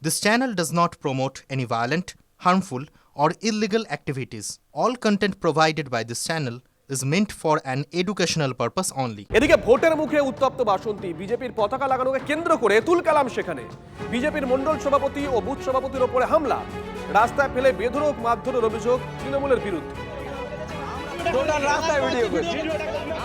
This channel does not promote any violent, harmful, or illegal activities. All content provided by this channel is meant for an educational purpose only. এদিকে ভোটের মুখে উত্তপ্ত বাসন্তী, বিজেপির পতাকা লাগানোকে কেন্দ্র করে তুলকালাম সেখানে। বিজেপির মণ্ডল সভাপতি ও বুথ সভাপতির ওপরে হামলা, রাস্তায় ফেলে বেধড়ক মারধরের অভিযোগ তৃণমূলের বিরুদ্ধে। টোটাল রাস্তায় ভিডিও করছি,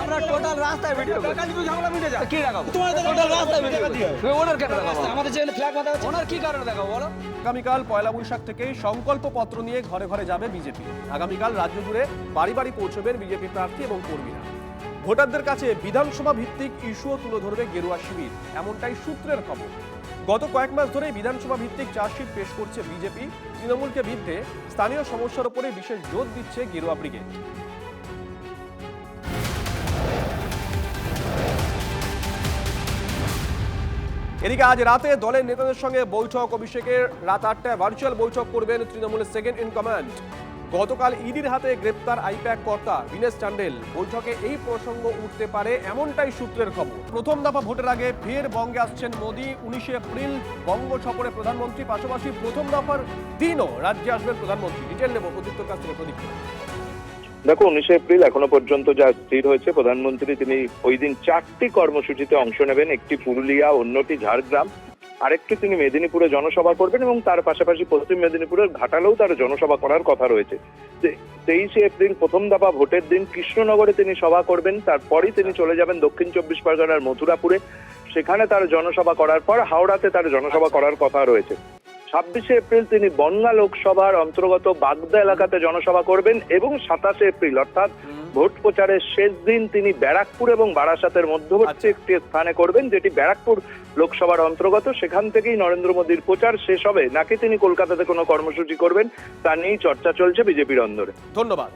আমরা টোটাল রাস্তায় ভিডিও করছি। ঝামেলা মিটে যায়, কি দেখাবো? তোমাদের টোটাল রাস্তায় ভিডিও করছি। ওনার কেন দেখাবো? আমাদের যেখানে ফ্ল্যাগ বাঁধা আছে, ওনার কি কারণে দেখাবো বলো? আগামীকাল পয়লা বৈশাখ থেকেই সংকল্প পত্র নিয়ে ঘরে ঘরে যাবে বিজেপি। আগামীকাল রাজ্য জুড়ে বাড়ি বাড়ি পৌঁছবেন বিজেপি প্রার্থী এবং কর্মীরা। ভোটারদের কাছে বিধানসভা ভিত্তিক ইস্যুও তুলে ধরবে গেরুয়া শিবির, এমনটাই সূত্রের খবর। গত কয়েক মাস ধরে বিধানসভা ভিত্তিক চার্জশিট পেশ করছে বিজেপি। তৃণমূলকে বিরুদ্ধে স্থানীয় সমস্যার উপরে বিশেষ জোর দিচ্ছে গেরুয়া ব্রিগেড। এদিকে আজ রাতে দলের নেতাদের সঙ্গে বৈঠক। অভিষেকের রাত 8টায় ভার্চুয়াল বৈঠক করবেন তৃণমূলের সেকেন্ড ইন কমান্ড। গতকাল ইডির হাতে গ্রেপ্তার আইপ্যাক কর্তা দীনেশ চান্ডেল। বৈঠকে এই প্রসঙ্গ উঠতে পারে এমনটাই সূত্রের খবর। প্রথম দফা ভোটের আগে ফের বঙ্গে আসছেন মোদী। 19 এপ্রিল বঙ্গ সফরে প্রধানমন্ত্রী, পাশাপাশি প্রথম দফার দিনও রাজ্যে আসবেন প্রধানমন্ত্রী। ডিটেল নেব প্রদীপ্তর কাছ থেকে। প্রদীপ্ত, দেখো, 19 এপ্রিল এখনো পর্যন্ত যা স্থির হয়েছে, প্রধানমন্ত্রী তিনি ওই দিন 4টি কর্মসূচিতে অংশ নেবেন। একটি পুরুলিয়া, অন্যটি ঝাড়গ্রাম, আরেকটি তিনি মেদিনীপুরে জনসভা করবেন এবং তার পাশাপাশি পশ্চিম মেদিনীপুরের ঘাটালেও তার জনসভা করার কথা রয়েছে। 23 এপ্রিল প্রথম দফা ভোটের দিন কৃষ্ণনগরে তিনি সভা করবেন। তারপরই তিনি চলে যাবেন দক্ষিণ 24 পরগনার মথুরাপুরে, সেখানে তার জনসভা করার পর হাওড়াতে তার জনসভা করার কথা রয়েছে। 26 এপ্রিল তিনি বনগাঁ লোকসভার অন্তর্গত বাগদা এলাকাতে জনসভা করবেন এবং 27 এপ্রিল অর্থাৎ ভোট প্রচারের শেষ দিন তিনি ব্যারাকপুর এবং বারাসাতের মধ্যবর্তী একটি স্থানে করবেন, যেটি ব্যারাকপুর লোকসভার অন্তর্গত। সেখান থেকেই নরেন্দ্র মোদীর প্রচার শেষ হবে, নাকি তিনি কলকাতাতে কোনো কর্মসূচি করবেন তা নিয়েই চর্চা চলছে বিজেপির অন্দরে। ধন্যবাদ।